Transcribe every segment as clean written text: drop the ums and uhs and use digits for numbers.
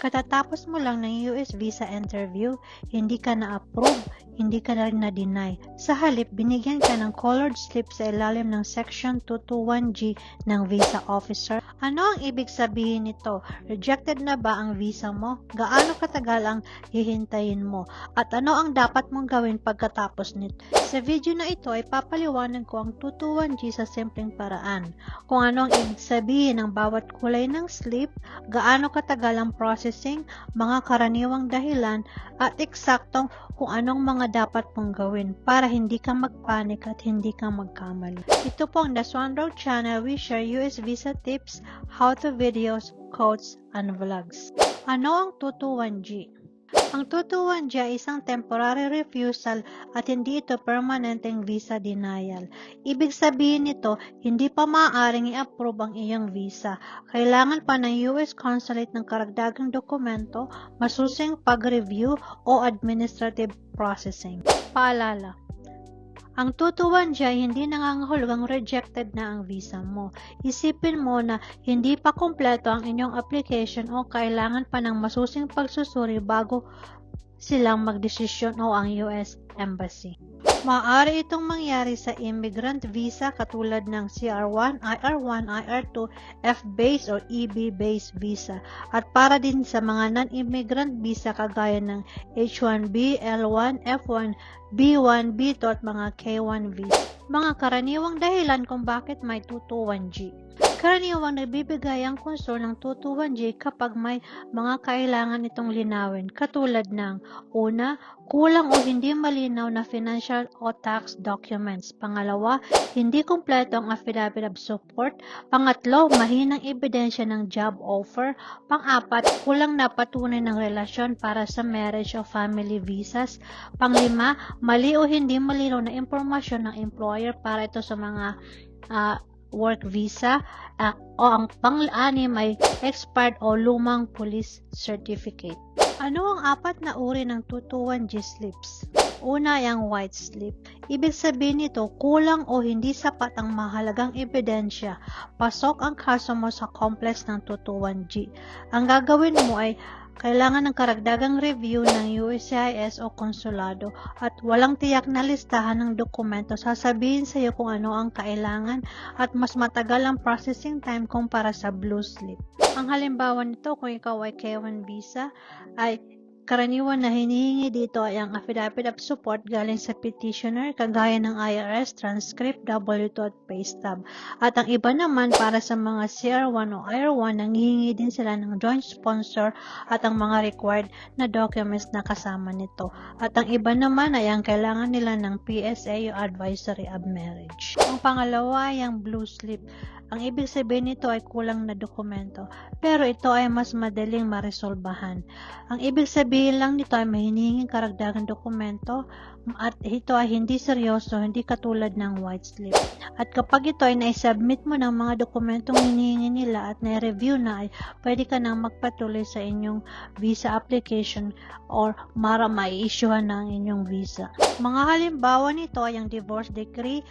Katatapos mo lang ng US visa interview, hindi ka na-approve, hindi ka na rin na-deny. Sa halip, binigyan ka ng colored slip sa ilalim ng Section 221G ng visa officer. Ano ang ibig sabihin nito? Rejected na ba ang visa mo? Gaano katagal ang hihintayin mo? At ano ang dapat mong gawin pagkatapos nito? Sa video na ito ay papaliwanag ko ang 221G sa simpleng paraan. Kung ano ang ibig sabihin ng bawat kulay ng slip, gaano katagal ang processing, mga karaniwang dahilan, at eksaktong kung anong mga dapat mong gawin para hindi ka magpanik at hindi ka magkamali. Ito po ang The Swanroad Channel. We share US visa tips, how-to videos, quotes, and vlogs. Ano ang 221G? Ang 221G ay isang temporary refusal at hindi ito permanenteng visa denial. Ibig sabihin nito, hindi pa maaaring i-approve ang iyong visa. Kailangan pa ng US Consulate ng karagdagang dokumento, masusing pag-review o administrative processing. Paalala, ang 221G ay hindi nangangahulugang rejected na ang visa mo. Isipin mo na hindi pa kumpleto ang inyong application o kailangan pa ng masusing pagsusuri bago silang magdesisyon o ang US Embassy. Maaari itong mangyari sa immigrant visa katulad ng CR1, IR1, IR2, F-based or EB-based visa at para din sa mga non-immigrant visa kagaya ng H1B, L1, F1, B1, B2 at mga K1 visa. Mga karaniwang dahilan kung bakit may 221G. Karaniwang nagbibigay ang konsol ng 221G kapag may mga kailangan itong linawin katulad ng una, kulang o hindi malinaw na financial o tax documents. Pangalawa, hindi kumpleto ang affidavit of support. Pangatlo, mahinang ebidensya ng job offer. Pang-apat, kulang na patunay ng relasyon para sa marriage o family visas. Panglima, mali o hindi malinaw na impormasyon ng employer para ito sa mga work visa, o ang pang-anim ay expired o lumang police certificate. Ano ang apat na uri ng 221G slips? Una ay ang white slip. Ibig sabihin nito, kulang o hindi sapat ang mahalagang ebidensya. Pasok ang kaso mo sa complex ng 221G. Ang gagawin mo ay kailangan ng karagdagang review ng USCIS o konsulado at walang tiyak na listahan ng dokumento. Sasabihin sa iyo kung ano ang kailangan at mas matagal ang processing time kumpara sa blue slip. Ang halimbawa nito kung ikaw ay K1 visa ay karaniwan na hinihingi dito ay ang affidavit of support galing sa petitioner kagaya ng IRS, transcript, W2 at pay stub. At ang iba naman para sa mga CR1 o IR1, nanghihingi din sila ng joint sponsor at ang mga required na documents na kasama nito. At ang iba naman ay ang kailangan nila ng PSA o Advisory of Marriage. Ang pangalawa ay ang blue slip. Ang ibig sabihin nito ay kulang na dokumento, pero ito ay mas madaling maresolbahan. Ang ibig sabihin lang nito ay may hinihinging karagdagang dokumento at ito ay hindi seryoso, hindi katulad ng white slip. At kapag ito ay na-submit mo ng mga dokumentong hinihingi nila at na-review na, ay pwede ka nang magpatuloy sa inyong visa application or para mai-issuehan na ang inyong visa. Mga halimbawa nito ay ang divorce decree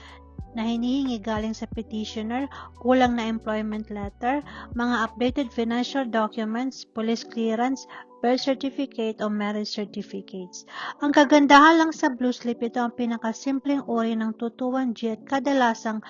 na hinihingi galing sa petitioner, kulang na employment letter, mga updated financial documents, police clearance, birth certificate o marriage certificates. Ang kagandahan lang sa blue slip, ito ang pinakasimpleng uri ng 221G at kadalasang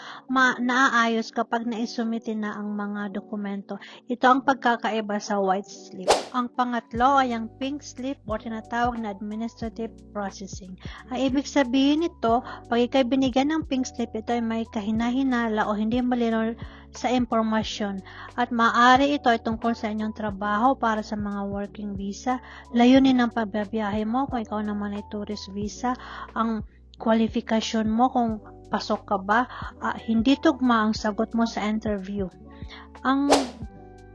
naaayos kapag naisumitin na ang mga dokumento. Ito ang pagkakaiba sa white slip. Ang pangatlo ay ang pink slip o tinatawag na administrative processing. Ang ibig sabihin nito, pag ikay binigyan ng pink slip, ito ay may kahina-hinala o hindi malinaw sa impormasyon at maaari ito ay tungkol sa inyong trabaho para sa mga working visa, layunin ng pagbabiyahe mo kung ikaw naman ay tourist visa, ang kwalifikasyon mo kung pasok ka ba, hindi tugma ang sagot mo sa interview. Ang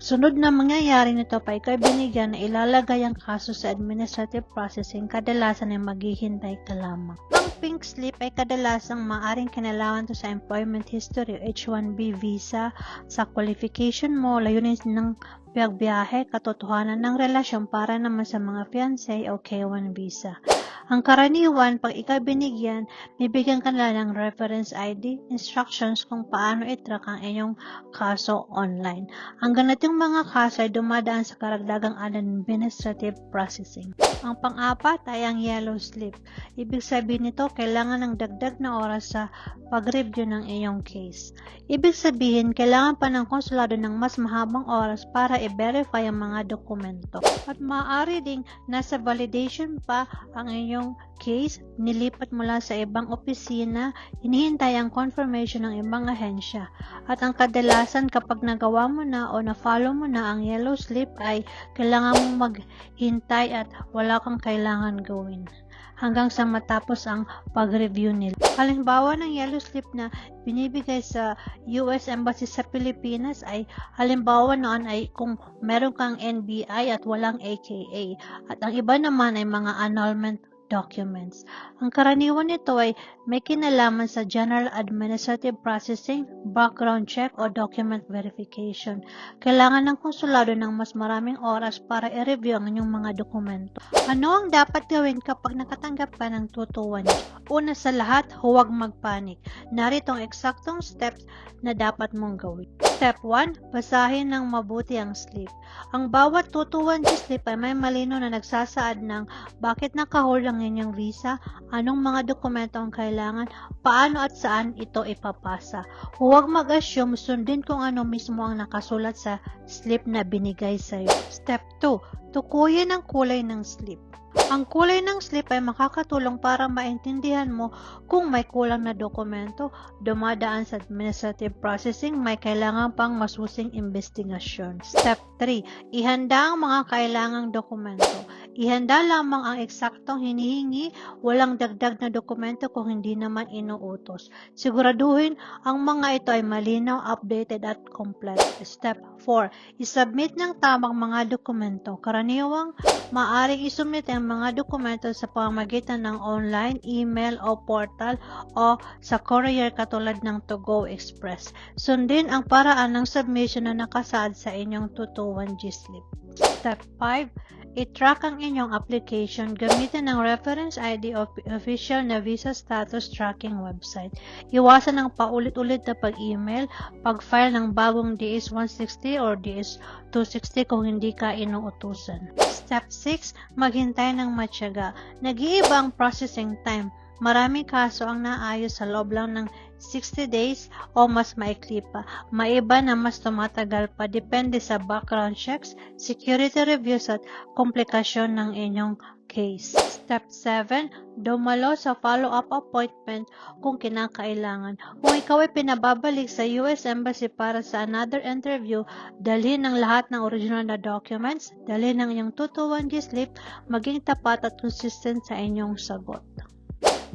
sunod na mangyayari nito pa ikaw binigyan na ilalagay ang kaso sa administrative processing, kadalasan ay maghihintay ka lamang. Ang pink slip ay kadalasang maaring kinalaman to sa employment history o H1B visa, sa qualification mo, layunin ng biyahe, katotohanan ng relasyon para naman sa mga fiancé o K1 visa. Ang karaniwan, pag ikaw binigyan, bibigyan ka nila ng reference ID, instructions kung paano i-track ang inyong kaso online. Ang ganitong mga kaso ay dumadaan sa karagdagang administrative processing. Ang pang-apat ay ang yellow slip. Ibig sabihin nito, kailangan ng dagdag na oras sa pag-review ng iyong case. Ibig sabihin, kailangan pa ng konsulado ng mas mahabang oras para i-verify ang mga dokumento. At maaari ding nasa validation pa ang iyong case, nilipat mula sa ibang opisina, hinihintay ang confirmation ng ibang ahensya. At ang kadalasan kapag nagawa mo na o na-follow mo na ang yellow slip ay kailangan mong maghintay at wala kang kailangan gawin hanggang sa matapos ang pag-review nila. Halimbawa ng yellow slip na binibigay sa US Embassy sa Pilipinas ay halimbawa noon ay kung meron kang NBI at walang AKA at ang iba naman ay mga annulment documents. Ang karaniwan nito ay may kinalaman sa general administrative processing, background check o document verification. Kailangan ng konsulado ng mas maraming oras para i-review ang inyong mga dokumento. Ano ang dapat gawin kapag nakatanggap ka ng 221? Una sa lahat, huwag magpanik. Narito ang eksaktong steps na dapat mong gawin. Step 1, basahin ng mabuti ang slip. Ang bawat 221G slip ay may malinaw na nagsasaad ng bakit nakahold ang inyong visa, anong mga dokumento ang kailangan, paano at saan ito ipapasa. Huwag mag-assume, sundin kung ano mismo ang nakasulat sa slip na binigay sa iyo. Step 2, tukuyin ang kulay ng slip. Ang kulay ng slip ay makakatulong para maintindihan mo kung may kulang na dokumento, dumadaan sa administrative processing, may kailangan pang masusing investigasyon. Step 3. Ihanda ang mga kailangang dokumento. Ihanda lamang ang eksaktong hinihingi, walang dagdag na dokumento kung hindi naman inuutos. Siguraduhin ang mga ito ay malinaw, updated at complete. Step 4. Isubmit ng tamang mga dokumento. Karaniwang maaring isubmit ang mga dokumento sa pamamagitan ng online, email o portal o sa courier katulad ng To-Go Express. Sundin ang paraan ng submission na nakasaad sa inyong 221G slip. Step 5. I-track ang inyong application gamitin ang reference ID o official na visa status tracking website. Iwasan ang paulit-ulit na pag-email, pag-file ng bagong DS-160 or DS-260 kung hindi ka inuutusan. Step 6. Maghintay ng matyaga. Nag-iiba ang processing time. Maraming kaso ang naayos sa loob lang ng 60 days o mas maikli pa. May iba na mas tumatagal pa depende sa background checks, security reviews at komplikasyon ng inyong case. Step 7. Dumalo sa follow-up appointment kung kinakailangan. Kung ikaw ay pinababalik sa US Embassy para sa another interview, dalhin ang lahat ng original na documents, dalhin ang inyong 221G slip, maging tapat at consistent sa inyong sagot.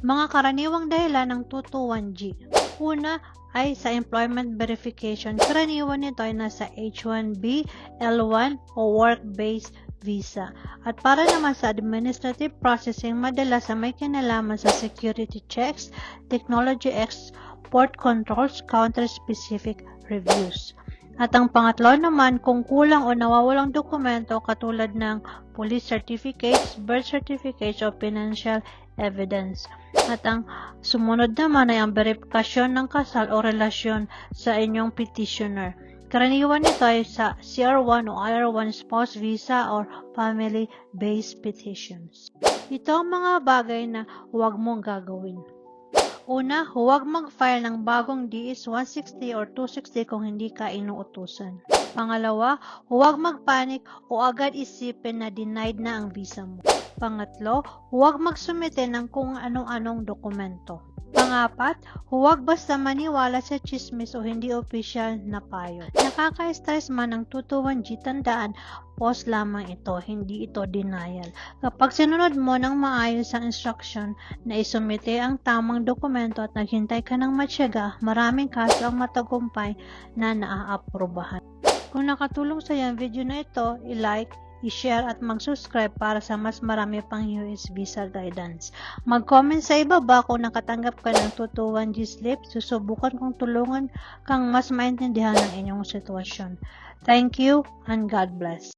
Mga karaniwang dahilan ng 221G. Una ay sa employment verification. Karaniwan nito ay nasa H1B, L1 o work-based visa. At para naman sa administrative processing, madalas may kinalaman sa security checks, technology export controls, country-specific reviews. At ang pangatlo naman, kung kulang o nawawalang dokumento katulad ng police certificates, birth certificates o financial evidence. At ang sumunod naman ay ang verifikasyon ng kasal o relasyon sa inyong petitioner. Karaniwan nito ay sa CR1 o IR1 spouse visa or family-based petitions. Ito ang mga bagay na huwag mong gagawin. Una, huwag mag-file ng bagong DS-160 or 260 kung hindi ka inuutusan. Pangalawa, huwag magpanik o agad isipin na denied na ang visa mo. Pangatlo, huwag magsumite ng kung anong-anong dokumento. Pangapat, huwag basta maniwala sa chismis o hindi opisyal na payo. Nakaka-stress man ang 221G, tandaan, pause lamang ito, hindi ito denial. Kapag sinunod mo ng maayos ang instruction na isumite ang tamang dokumento at naghintay ka ng matyaga, maraming kaso ang matagumpay na naaaprobahan. Kung nakatulong sa iyo ang video na ito, i-like, i-share at mag-subscribe para sa mas marami pang US visa guidance. Mag-comment sa ibaba kung nakatanggap ka ng 221G slip. Susubukan kong tulungan kang mas maintindihan ang inyong sitwasyon. Thank you and God bless.